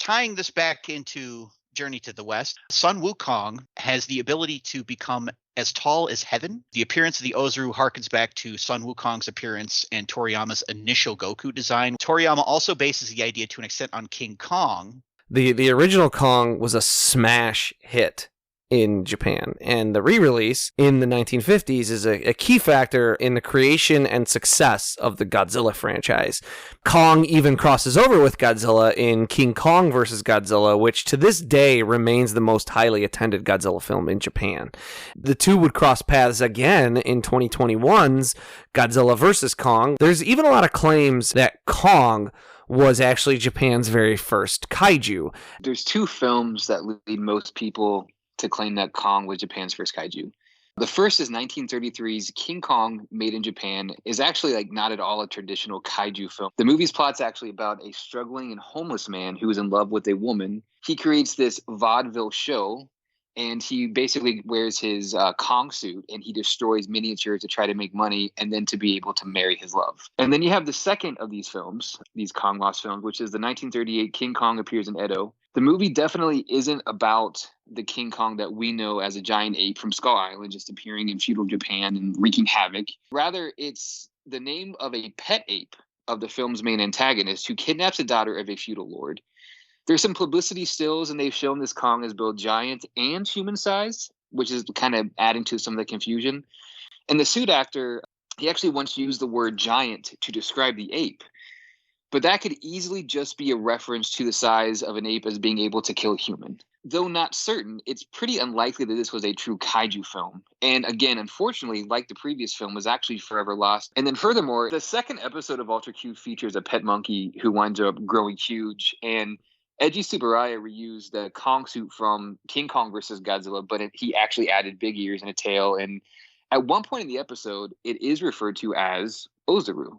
Tying this back into Journey to the West, Sun Wukong has the ability to become as tall as heaven. The appearance of the Oozaru harkens back to Sun Wukong's appearance and Toriyama's initial Goku design. Toriyama also bases the idea to an extent on King Kong. The original Kong was a smash hit in Japan, and the re-release in the 1950s is a key factor in the creation and success of the Godzilla franchise. Kong even crosses over with Godzilla in King Kong vs. Godzilla, which to this day remains the most highly attended Godzilla film in Japan. The two would cross paths again in 2021's Godzilla vs. Kong. There's even a lot of claims that Kong was actually Japan's very first kaiju. There's two films that lead most people to claim that Kong was Japan's first kaiju. The first is 1933's King Kong, made in Japan, is actually not at all a traditional kaiju film. The movie's plot's actually about a struggling and homeless man who is in love with a woman. He creates this vaudeville show, and he basically wears his Kong suit, and he destroys miniatures to try to make money and then to be able to marry his love. And then you have the second of these films, these Kong lost films, which is the 1938 King Kong Appears in Edo. The movie definitely isn't about the King Kong that we know as a giant ape from Skull Island just appearing in feudal Japan and wreaking havoc. Rather, it's the name of a pet ape of the film's main antagonist who kidnaps the daughter of a feudal lord. There's some publicity stills, and they've shown this Kong as both giant and human-sized, which is kind of adding to some of the confusion. And the suit actor, he actually once used the word giant to describe the ape. But that could easily just be a reference to the size of an ape as being able to kill a human. Though not certain, it's pretty unlikely that this was a true kaiju film. And again, unfortunately, like the previous film, was actually forever lost. And then furthermore, the second episode of Ultra Q features a pet monkey who winds up growing huge. And Eiji Tsuburaya reused the Kong suit from King Kong vs. Godzilla, but he actually added big ears and a tail. And at one point in the episode, it is referred to as Oozaru.